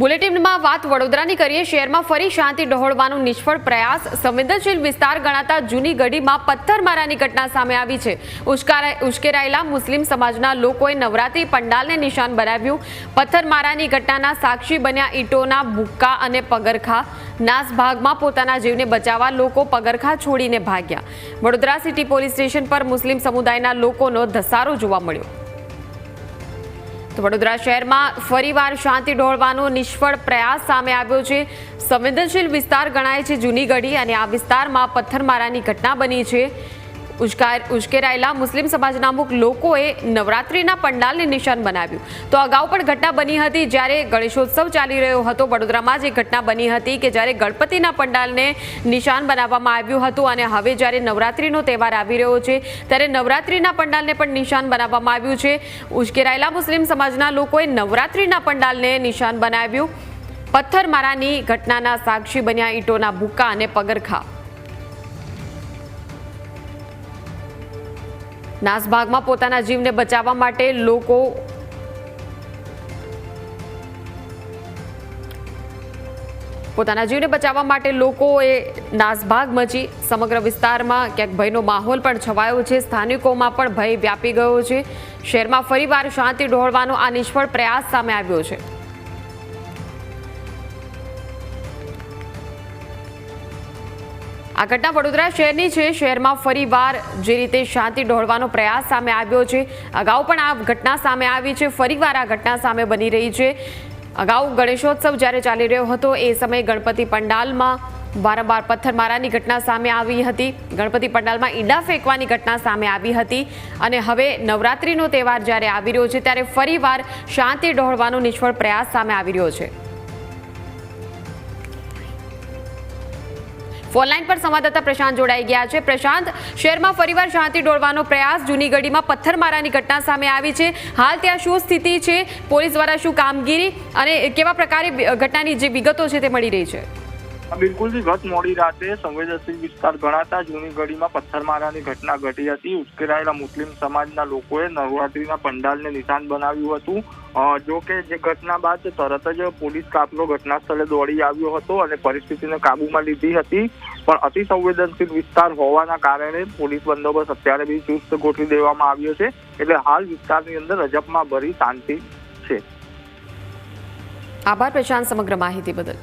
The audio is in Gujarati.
બુલેટિનમાં વાત વડોદરાની કરીએ। શહેરમાં ફરી શાંતિ ડહોળવાનો નિષ્ફળ પ્રયાસ। સંવેદનશીલ વિસ્તાર ગણાતા જૂની ગઢીમાં પથ્થરમારાની ઘટના સામે આવી છે। ઉશ્કેરાયેલા મુસ્લિમ સમાજના લોકોએ નવરાત્રી પંડાલને નિશાન બનાવ્યું। પથ્થરમારાની ઘટનાના સાક્ષી બન્યા ઈંટોના ભૂક્કા અને પગરખા। નાસભાગમાં પોતાના જીવને બચાવવા લોકો પગરખા છોડીને ભાગ્યા। વડોદરા સિટી પોલીસ સ્ટેશન પર મુસ્લિમ સમુદાયના લોકોનો ધસારો જોવા મળ્યો। તો વડોદરા શહેરમાં ફરીવાર શાંતિ ડહોળવાનો નિષ્ફળ પ્રયાસ સામે આવ્યો છે। સંવેદનશીલ વિસ્તાર ગણાય છે જૂની ગઢી અને આ વિસ્તારમાં પથ્થરમારાની ઘટના બની છે। ઉશ્કેરાયેલા મુસ્લિમ સમાજના અમુક લોકોએ નવરાત્રીના પંડાલને નિશાન બનાવ્યું। તો અગાઉ પણ ઘટના બની હતી જ્યારે ગણેશોત્સવ ચાલી રહ્યો હતો। વડોદરામાં જ એક ઘટના બની હતી કે જ્યારે ગણપતિના પંડાલને નિશાન બનાવવામાં આવ્યું હતું અને હવે જ્યારે નવરાત્રીનો તહેવાર આવી રહ્યો છે ત્યારે નવરાત્રીના પંડાલને પણ નિશાન બનાવવામાં આવ્યું છે। ઉશ્કેરાયેલા મુસ્લિમ સમાજના લોકોએ નવરાત્રીના પંડાલને નિશાન બનાવ્યું। પથ્થરમારાની ઘટનાના સાક્ષી બન્યા ઈંટોના ભૂક્કા અને પગરખા। નાસભાગમાં પોતાના જીવને બચાવવા માટે લોકોએ નાસભાગ મચી। સમગ્ર વિસ્તારમાં ક્યાંક ભયનો માહોલ પણ છવાયો છે। સ્થાનિકોમાં પણ ભય વ્યાપી ગયો છે। શહેરમાં ફરીવાર શાંતિ ડહોળવાનો આ નિષ્ફળ પ્રયાસ સામે આવ્યો છે। આ ઘટના વડોદરા શહેરની છે। શહેરમાં ફરીવાર જે રીતે શાંતિ ડહોળવાનો પ્રયાસ સામે આવ્યો છે, અગાઉ પણ આ ઘટના સામે આવી છે, ફરીવાર આ ઘટના સામે બની રહી છે। અગાઉ ગણેશોત્સવ જ્યારે ચાલી રહ્યો હતો એ સમયે ગણપતિ પંડાલમાં વારંવાર પથ્થરમારાની ઘટના સામે આવી હતી। ગણપતિ પંડાલમાં ઈંડા ફેંકવાની ઘટના સામે આવી હતી અને હવે નવરાત્રીનો તહેવાર જ્યારે આવી રહ્યો છે ત્યારે ફરીવાર શાંતિ ડહોળવાનો નિષ્ફળ પ્રયાસ સામે આવી રહ્યો છે। ફોનલાઈન પર સંવાદદાતા પ્રશાંત જોડાઈ ગયા છે। પ્રશાંત, શહેરમાં ફરીવાર શાંતિ ડહોળવાનો પ્રયાસ, જૂની ગઢીમાં પથ્થરમારાની ઘટના સામે આવી છે। હાલ ત્યાં શું સ્થિતિ છે? પોલીસ દ્વારા શું કામગીરી અને કેવા પ્રકારે ઘટનાની જે વિગતો છે તે મળી રહી છે? બિલકુલ, ગત મોડી રાતે સંવેદનશીલ વિસ્તાર ગણાતા જૂની ગઢીમાં પથ્થરમારાની ઘટના ઘટી હતી। ઉશ્કેરાયેલા મુસ્લિમ સમાજના લોકોએ નવરાત્રીના પંડાલને નિશાન બનાવ્યું હતું। જો કે જે ઘટના બાદ તરત જ પોલીસ કાફલો ઘટના સ્થળે દોડી આવ્યો હતો અને પરિસ્થિતિને કાબૂમાં લીધી હતી, પણ અતિ સંવેદનશીલ વિસ્તાર હોવાના કારણે પોલીસ બંદોબસ્ત અત્યારે બી ચુસ્ત ગોઠવી દેવામાં આવ્યો છે। એટલે હાલ વિસ્તારની અંદર અજબમાં ભરી શાંતિ છે। આભાર પ્રશાંત સમગ્ર માહિતી બદલ।